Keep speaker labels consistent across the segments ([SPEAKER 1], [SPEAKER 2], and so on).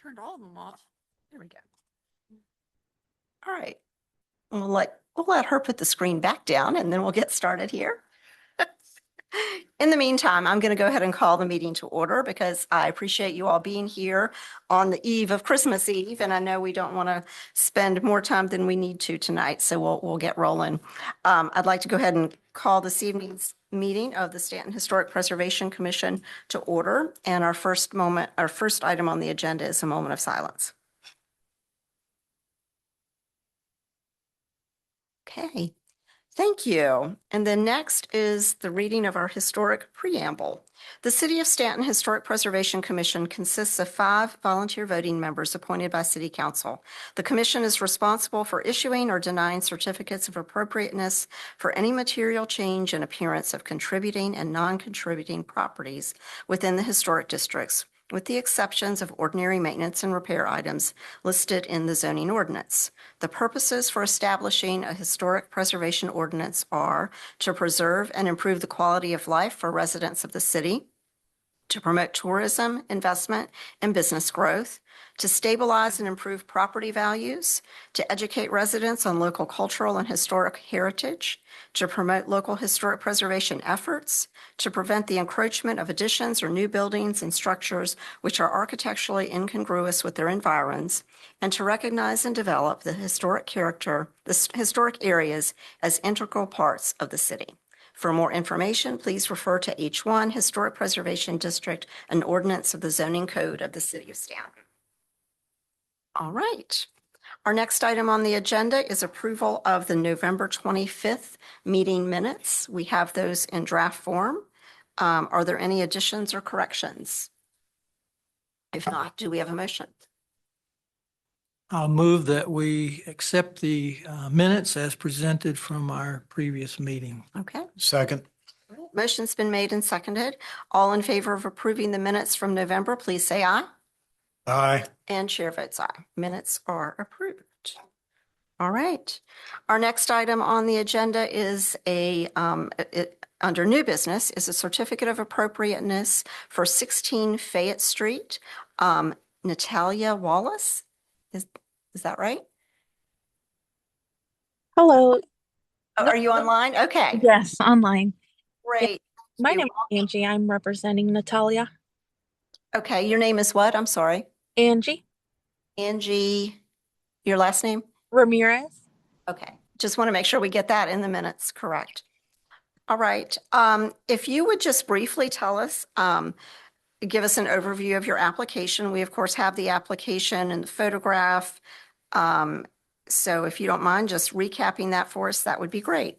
[SPEAKER 1] Turned all of them off. There we go.
[SPEAKER 2] All right. We'll let her put the screen back down and then we'll get started here. In the meantime, I'm going to go ahead and call the meeting to order because I appreciate you all being here on the eve of Christmas Eve. And I know we don't want to spend more time than we need to tonight, so we'll get rolling. I'd like to go ahead and call this evening's meeting of the Stanton Historic Preservation Commission to order. And our first item on the agenda is a moment of silence. Okay. Thank you. And then next is the reading of our historic preamble. The City of Stanton Historic Preservation Commission consists of 5 volunteer voting members appointed by City Council. The commission is responsible for issuing or denying certificates of appropriateness for any material change in appearance of contributing and non-contributing properties within the historic districts, with the exceptions of ordinary maintenance and repair items listed in the zoning ordinance. The purposes for establishing a historic preservation ordinance are to preserve and improve the quality of life for residents of the city, to promote tourism, investment, and business growth, to stabilize and improve property values, to educate residents on local cultural and historic heritage, to promote local historic preservation efforts, to prevent the encroachment of additions or new buildings and structures which are architecturally incongruous with their environs, and to recognize and develop the historic areas as integral parts of the city. For more information, please refer to H1 Historic Preservation District, an ordinance of the zoning code of the City of Stanton. All right. Our next item on the agenda is approval of the November 25th meeting minutes. We have those in draft form. Are there any additions or corrections? If not, do we have a motion?
[SPEAKER 3] I'll move that we accept the minutes as presented from our previous meeting.
[SPEAKER 2] Okay.
[SPEAKER 4] Second.
[SPEAKER 2] Motion's been made and seconded. All in favor of approving the minutes from November, please say aye.
[SPEAKER 4] Aye.
[SPEAKER 2] And chair votes aye. Minutes are approved. All right. Our next item on the agenda is under new business is a certificate of appropriateness for 16 Fayette Street. Natalia Wallace, is that right?
[SPEAKER 5] Hello.
[SPEAKER 2] Oh, are you online? Okay.
[SPEAKER 5] Yes, online.
[SPEAKER 2] Great.
[SPEAKER 5] My name is Angie. I'm representing Natalia.
[SPEAKER 2] Okay. Your name is what? I'm sorry.
[SPEAKER 5] Angie
[SPEAKER 2] Angie, your last name?
[SPEAKER 5] Ramirez.
[SPEAKER 2] Okay. Just want to make sure we get that in the minutes correct. All right. If you would just briefly tell us, give us an overview of your application. We, of course, have the application and the photograph. So if you don't mind just recapping that for us, that would be great.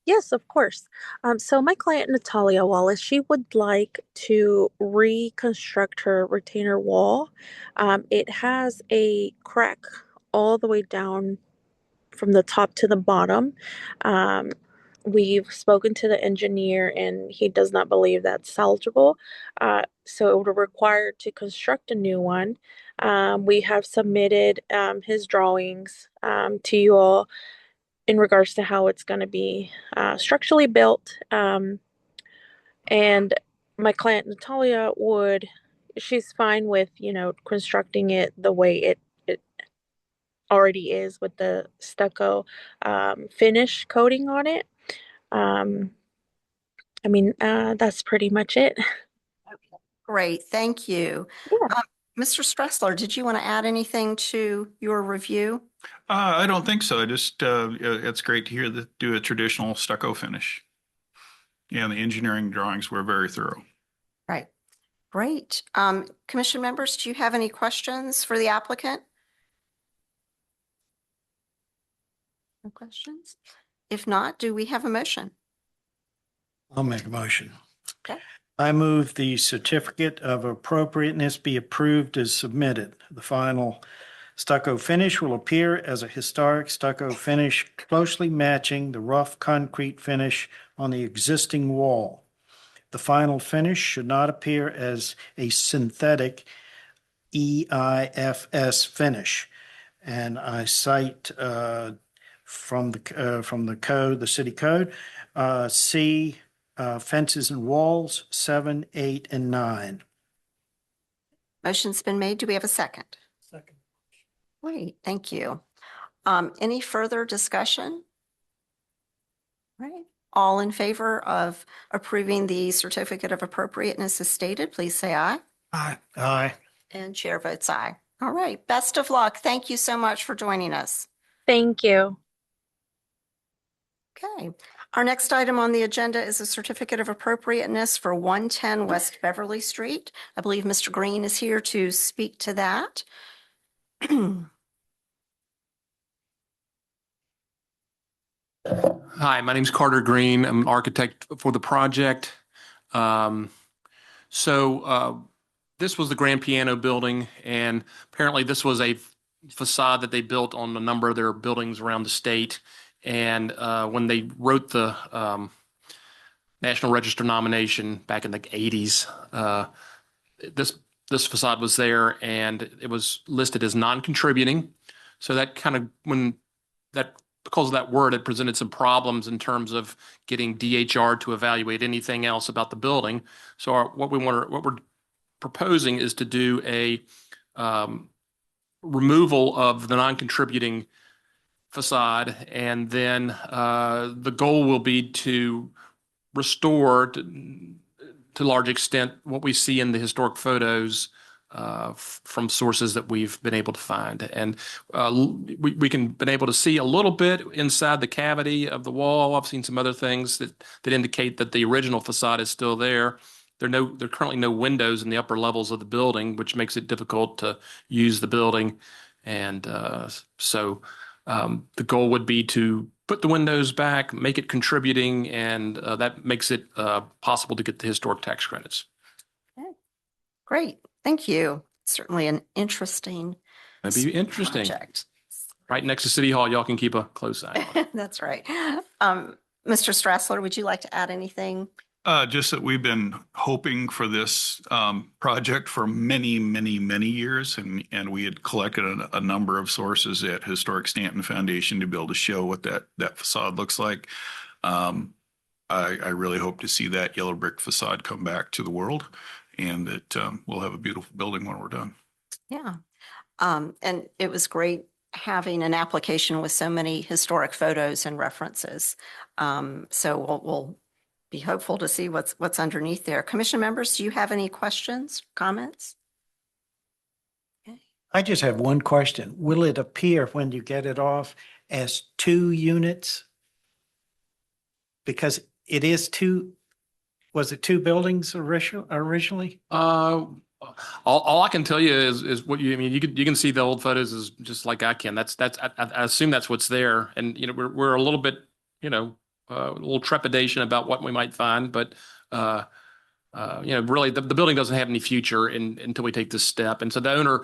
[SPEAKER 5] Yes, of course. So my client Natalia Wallace, she would like to reconstruct her retainer wall. It has a crack all the way down from the top to the bottom. We've spoken to the engineer and he does not believe that's salvageable. So it would require to construct a new one. We have submitted his drawings to you all in regards to how it's going to be structurally built. And my client Natalia she's fine with, constructing it the way it already is with the stucco finish coating on it. That's pretty much it.
[SPEAKER 2] Okay. Great. Thank you.
[SPEAKER 5] Yeah.
[SPEAKER 2] Mr. Stressler, did you want to add anything to your review?
[SPEAKER 6] I don't think so. It's great to hear that do a traditional stucco finish. Yeah, the engineering drawings were very thorough.
[SPEAKER 2] Right. Great. Commission members, do you have any questions for the applicant? No questions? If not, do we have a motion?
[SPEAKER 4] I'll make a motion.
[SPEAKER 2] Okay.
[SPEAKER 4] I move the certificate of appropriateness be approved as submitted. The final stucco finish will appear as a historic stucco finish closely matching the rough concrete finish on the existing wall. The final finish should not appear as a synthetic EIFS finish. And I cite from the code, the city code, C, fences and walls 7, 8, and 9.
[SPEAKER 2] Motion's been made. Do we have a second?
[SPEAKER 3] Second.
[SPEAKER 2] Great, thank you. Any further discussion? Right. All in favor of approving the certificate of appropriateness as stated, please say aye.
[SPEAKER 3] Aye.
[SPEAKER 4] Aye.
[SPEAKER 2] And chair votes aye. All right, best of luck. Thank you so much for joining us.
[SPEAKER 5] Thank you.
[SPEAKER 2] Okay, our next item on the agenda is a certificate of appropriateness for 110 West Beverly Street. I believe Mr. Green is here to speak to that.
[SPEAKER 7] Hi, my name's Carter Green. I'm an architect for the project. This was the Grand Piano Building, and apparently this was a facade that they built on a number of their buildings around the state. And when they wrote the National Register nomination back in the 80s, this facade was there, and it was listed as non-contributing. So that kind of because of that word, it presented some problems in terms of getting DHR to evaluate anything else about the building. So what we're proposing is to do a removal of the non-contributing facade, and then the goal will be to restore to a large extent what we see in the historic photos from sources that we've been able to find. And we can been able to see a little bit inside the cavity of the wall. I've seen some other things that indicate that the original facade is still there. There are currently no windows in the upper levels of the building, which makes it difficult to use the building. And so the goal would be to put the windows back, make it contributing, and that makes it possible to get the historic tax credits.
[SPEAKER 2] Okay. Great, thank you. Certainly an interesting
[SPEAKER 7] That'd be interesting.
[SPEAKER 2] project.
[SPEAKER 7] Right next to City Hall, y'all can keep a close eye on it.
[SPEAKER 2] That's right. Mr. Strassler, would you like to add anything?
[SPEAKER 6] Just that we've been hoping for this project for many, many, many years, and we had collected a number of sources at Historic Stanton Foundation to be able to show what that facade looks like. I really hope to see that yellow brick facade come back to the world, and that we'll have a beautiful building when we're done.
[SPEAKER 2] Yeah. And it was great having an application with so many historic photos and references. So we'll be hopeful to see what's underneath there. Commission members, do you have any questions, comments? Okay.
[SPEAKER 4] I just have one question. Will it appear when you get it off as 2 units? Because it is 2, was it 2 buildings originally?
[SPEAKER 7] All I can tell you is what you mean. You can see the old photos as just like I can. I assume that's what's there, and we're a little bit a little trepidation about what we might find, but really the building doesn't have any future until we take this step. And so the owner,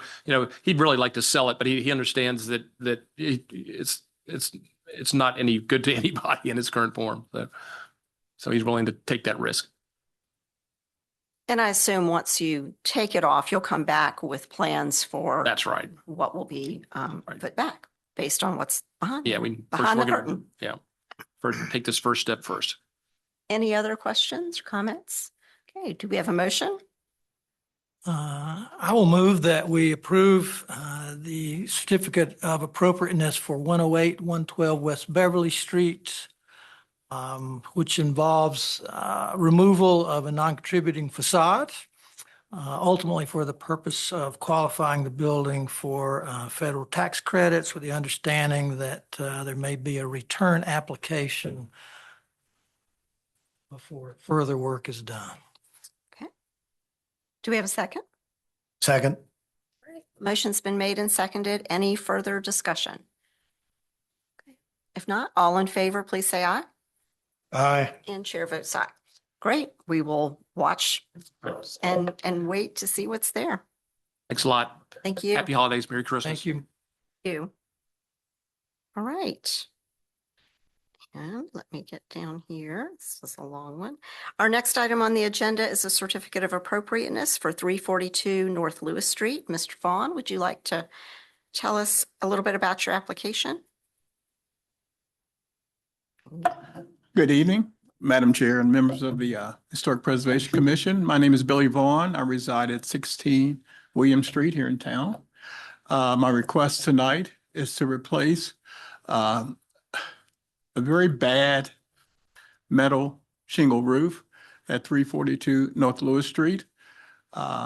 [SPEAKER 7] he'd really like to sell it, but he understands that it's not any good to anybody in its current form. So he's willing to take that risk.
[SPEAKER 2] And I assume once you take it off, you'll come back with plans for
[SPEAKER 7] That's right.
[SPEAKER 2] what will be put back based on what's behind.
[SPEAKER 7] Yeah,
[SPEAKER 2] Behind the curtain.
[SPEAKER 7] Take this first step first.
[SPEAKER 2] Any other questions or comments? Okay, do we have a motion?
[SPEAKER 3] I will move that we approve the certificate of appropriateness for 108, 112 West Beverly Street, which involves removal of a non-contributing facade, ultimately for the purpose of qualifying the building for federal tax credits, with the understanding that there may be a return application before further work is done.
[SPEAKER 2] Okay. Do we have a second?
[SPEAKER 4] Second.
[SPEAKER 2] Motion's been made and seconded. Any further discussion? Okay. If not, all in favor, please say aye.
[SPEAKER 4] Aye.
[SPEAKER 2] And chair votes aye. Great. We will watch and wait to see what's there.
[SPEAKER 7] Thanks a lot.
[SPEAKER 2] Thank you.
[SPEAKER 7] Happy holidays. Merry Christmas.
[SPEAKER 3] Thank you.
[SPEAKER 2] You. All right. And let me get down here. This was a long one. Our next item on the agenda is a certificate of appropriateness for 342 North Lewis Street. Mr. Vaughn, would you like to tell us a little bit about your application?
[SPEAKER 8] Good evening, Madam Chair and members of the Historic Preservation Commission. My name is Billy Vaughn. I reside at 16 William Street here in town. My request tonight is to replace a very bad metal shingle roof at 342 North Lewis Street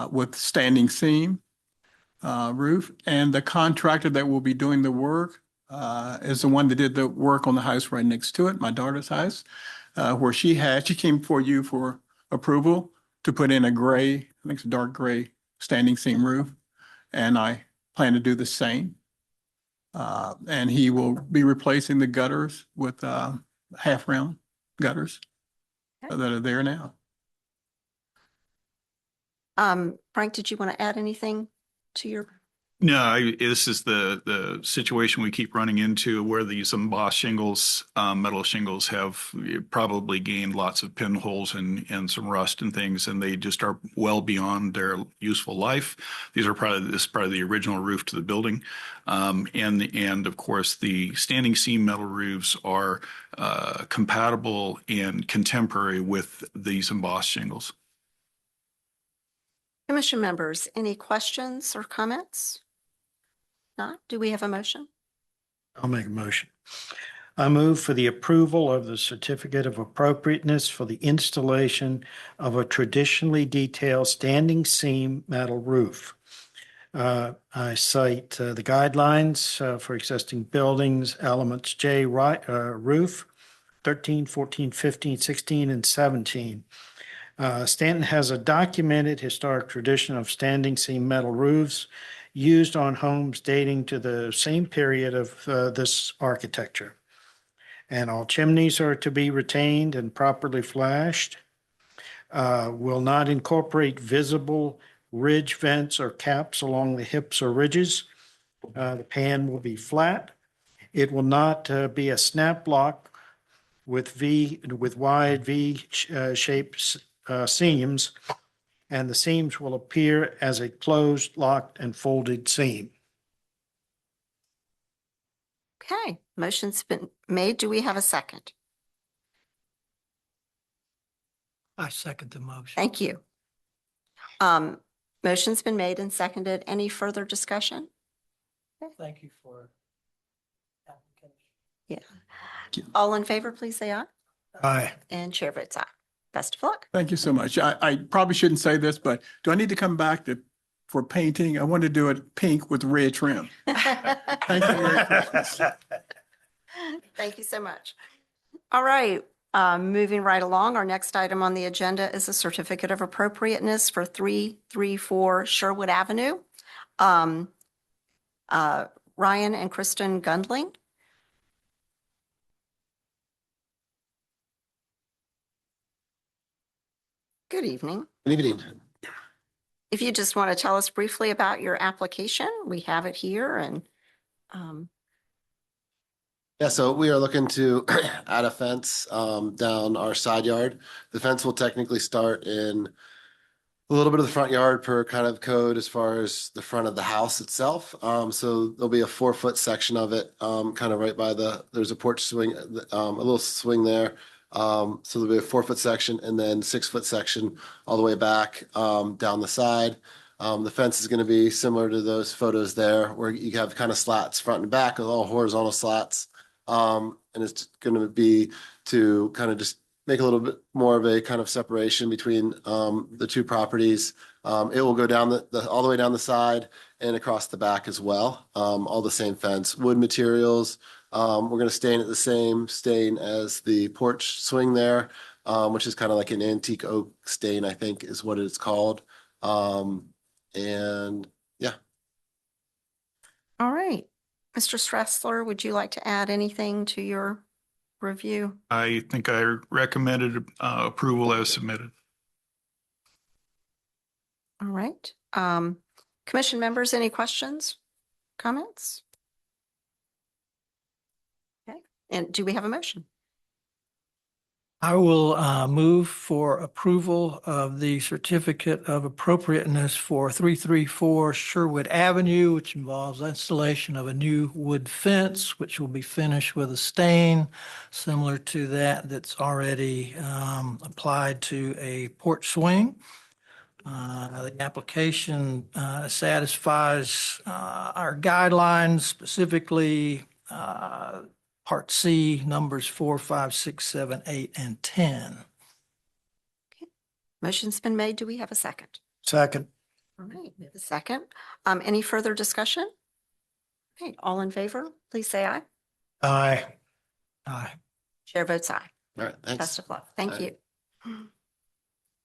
[SPEAKER 8] with standing seam roof. And the contractor that will be doing the work is the one that did the work on the house right next to it, my daughter's house, where she came before you for approval to put in a gray, I think it's a dark gray standing seam roof. And I plan to do the same. And he will be replacing the gutters with half round gutters that are there now.
[SPEAKER 2] Frank, did you want to add anything to your?
[SPEAKER 6] No, this is the situation we keep running into where these embossed shingles, metal shingles have probably gained lots of pinholes and some rust and things, and they just are well beyond their useful life. This is probably the original roof to the building. And of course, the standing seam metal roofs are compatible and contemporary with these embossed shingles.
[SPEAKER 2] Commission members, any questions or comments? Not? Do we have a motion?
[SPEAKER 4] I'll make a motion. I move for the approval of the certificate of appropriateness for the installation of a traditionally detailed standing seam metal roof. I cite the guidelines for existing buildings, elements J, roof, 13, 14, 15, 16, and 17. Stanton has a documented historic tradition of standing seam metal roofs used on homes dating to the same period of this architecture. And all chimneys are to be retained and properly flashed. Will not incorporate visible ridge vents or caps along the hips or ridges. The pan will be flat. It will not be a snap block with wide V-shaped seams, and the seams will appear as a closed, locked, and folded seam.
[SPEAKER 2] Okay, motion's been made. Do we have a second?
[SPEAKER 3] I second the motion.
[SPEAKER 2] Thank you. Motion's been made and seconded. Any further discussion?
[SPEAKER 3] Thank you for application.
[SPEAKER 2] Yeah. All in favor, please say aye.
[SPEAKER 4] Aye.
[SPEAKER 2] And chair votes aye. Best of luck.
[SPEAKER 8] Thank you so much. I probably shouldn't say this, but do I need to come back for painting? I want to do it pink with red trim. Thank you. Merry Christmas.
[SPEAKER 2] Thank you so much. All right, moving right along, our next item on the agenda is a certificate of appropriateness for 334 Sherwood Avenue. Ryan and Kristen Gundling. Good evening.
[SPEAKER 9] Good evening.
[SPEAKER 2] If you just want to tell us briefly about your application, we have it here and
[SPEAKER 9] Yeah, so we are looking to add a fence down our side yard. The fence will technically start in a little bit of the front yard per kind of code as far as the front of the house itself. So there'll be a 4-foot section of it, kind of right by there's a porch swing, a little swing there. So there'll be a 4-foot section and then 6-foot section all the way back down the side. The fence is going to be similar to those photos there where you have kind of slats front and back with all horizontal slats. And it's going to be to kind of just make a little bit more of a kind of separation between the two properties. It will go down all the way down the side and across the back as well. All the same fence, wood materials. We're going to stain it the same stain as the porch swing there, which is kind of like an antique oak stain, I think is what it's called. And yeah.
[SPEAKER 2] all right. Mr. Stressler, would you like to add anything to your review?
[SPEAKER 6] I think I recommended approval as submitted.
[SPEAKER 2] All right. Commission members, any questions, comments? Okay, and do we have a motion?
[SPEAKER 3] I will move for approval of the certificate of appropriateness for 334 Sherwood Avenue, which involves installation of a new wood fence, which will be finished with a stain similar to that's already applied to a porch swing. The application satisfies our guidelines, specifically Part C, numbers 4, 5, 6, 7, 8, and 10.
[SPEAKER 2] Motion's been made. Do we have a second?
[SPEAKER 4] Second.
[SPEAKER 2] All right, we have a second. Any further discussion? Okay, all in favor, please say aye.
[SPEAKER 4] Aye.
[SPEAKER 3] Aye.
[SPEAKER 2] Chair votes aye.
[SPEAKER 9] All right,
[SPEAKER 2] Best
[SPEAKER 9] thanks.
[SPEAKER 2] of luck. Thank
[SPEAKER 9] Aye.
[SPEAKER 2] you.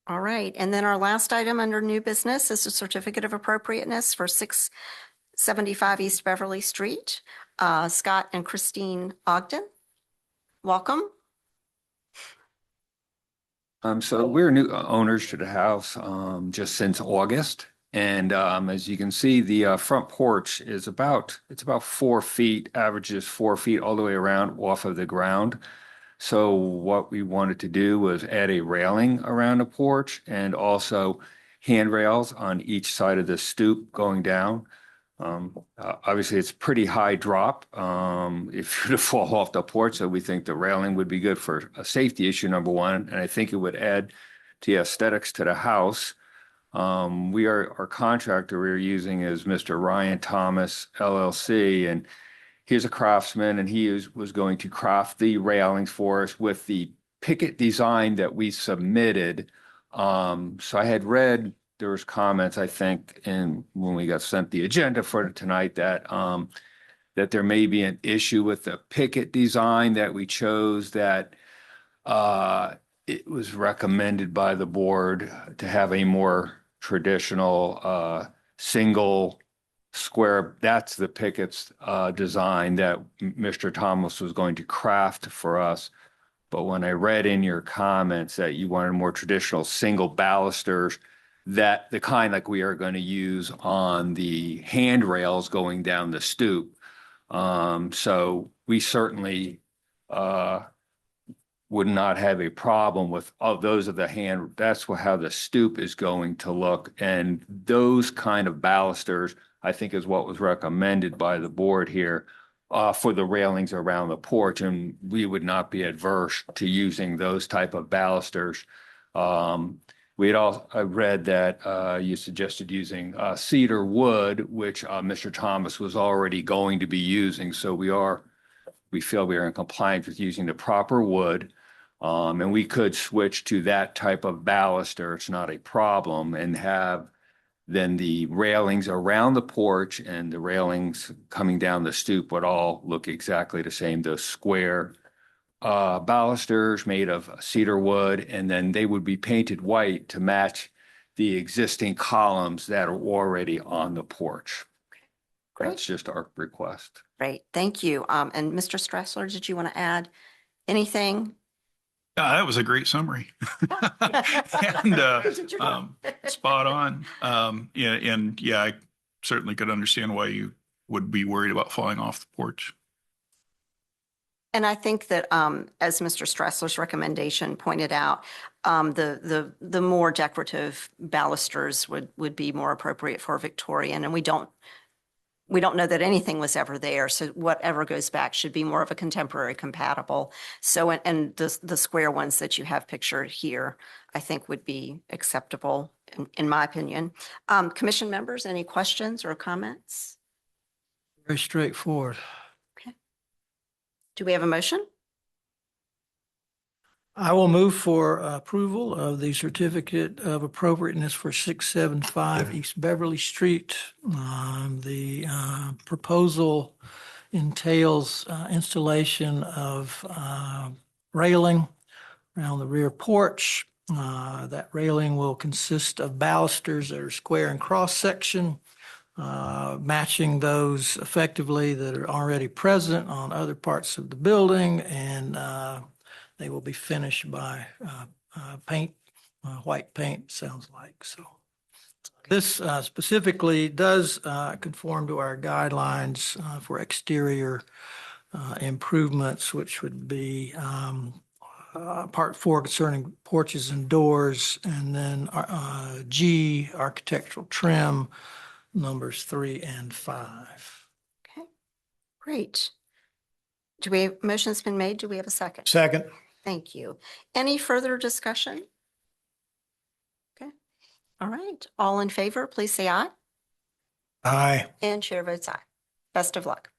[SPEAKER 2] All right, and then our last item under new business is a certificate of appropriateness for 675 East Beverly Street. Scott and Christine Ogden, welcome.
[SPEAKER 10] So we're new owners to the house, just since August. And, as you can see, the, front porch is it's about 4 feet, averages 4 feet all the way around off of the ground. So what we wanted to do was add a railing around the porch and also handrails on each side of the stoop going down. Obviously, it's pretty high drop if you're to fall off the porch, so we think the railing would be good for a safety issue, number one, and I think it would add to the aesthetics to the house. Our contractor we're using is Mr. Ryan Thomas LLC, and he's a craftsman, and he was going to craft the railings for us with the picket design that we submitted. So I had read, there was comments, I think, when we got sent the agenda for tonight that there may be an issue with the picket design that we chose, that it was recommended by the board to have a more traditional single square. That's the pickets design that Mr. Thomas was going to craft for us. But when I read in your comments that you wanted more traditional single balusters, that the kind like we are going to use on the handrails going down the stoop. So we certainly would not have a problem with, those of the that's how the stoop is going to look. And those kind of balusters, I think, is what was recommended by the board here for the railings around the porch. And we would not be adverse to using those type of balusters. I read that you suggested using cedar wood, which Mr. Thomas was already going to be using. So we feel we are in compliance with using the proper wood. And we could switch to that type of baluster. It's not a problem, and have then the railings around the porch and the railings coming down the stoop would all look exactly the same. Those square balusters made of cedar wood, and then they would be painted white to match the existing columns that are already on the porch.
[SPEAKER 2] Great.
[SPEAKER 10] That's just our request.
[SPEAKER 2] Great, thank you. And Mr. Stressler, did you want to add anything?
[SPEAKER 6] That was a great summary. And spot on. I certainly could understand why you would be worried about falling off the porch.
[SPEAKER 2] And I think that, as Mr. Stressler's recommendation pointed out, the more decorative balusters would be more appropriate for Victorian, and we don't know that anything was ever there. So whatever goes back should be more of a contemporary compatible. So, and the square ones that you have pictured here, I think would be acceptable in my opinion. Commission members, any questions or comments?
[SPEAKER 3] Very straightforward.
[SPEAKER 2] Do we have a motion?
[SPEAKER 3] I will move for approval of the certificate of appropriateness for 675 East Beverly Street. The proposal entails installation of railing around the rear porch. That railing will consist of balusters that are square and cross section, matching those effectively that are already present on other parts of the building, and they will be finished by paint, white paint, sounds like. So this specifically does conform to our guidelines for exterior improvements, which would be Part 4 concerning porches and doors, and then G, architectural trim, numbers 3 and 5.
[SPEAKER 2] Okay, great. Motion's been made. Do we have a second?
[SPEAKER 4] Second.
[SPEAKER 2] Thank you. Any further discussion? Okay. All right. All in favor, please say aye.
[SPEAKER 4] Aye.
[SPEAKER 2] And chair votes aye. Best of luck.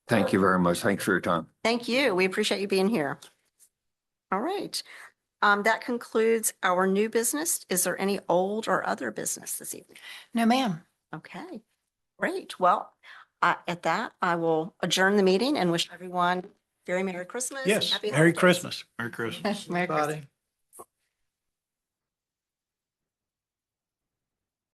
[SPEAKER 10] Thank you very much. Thanks for your time.
[SPEAKER 2] Thank you. We appreciate you being here. All right. That concludes our new business. Is there any old or other business this evening?
[SPEAKER 1] No, ma'am.
[SPEAKER 2] Okay, great. Well, at that, I will adjourn the meeting and wish everyone very Merry Christmas. and
[SPEAKER 4] Yes,
[SPEAKER 2] Happy
[SPEAKER 4] Merry
[SPEAKER 2] holidays.
[SPEAKER 4] Christmas.
[SPEAKER 6] Merry Christmas.
[SPEAKER 1] Merry Christmas.
[SPEAKER 3] Everybody.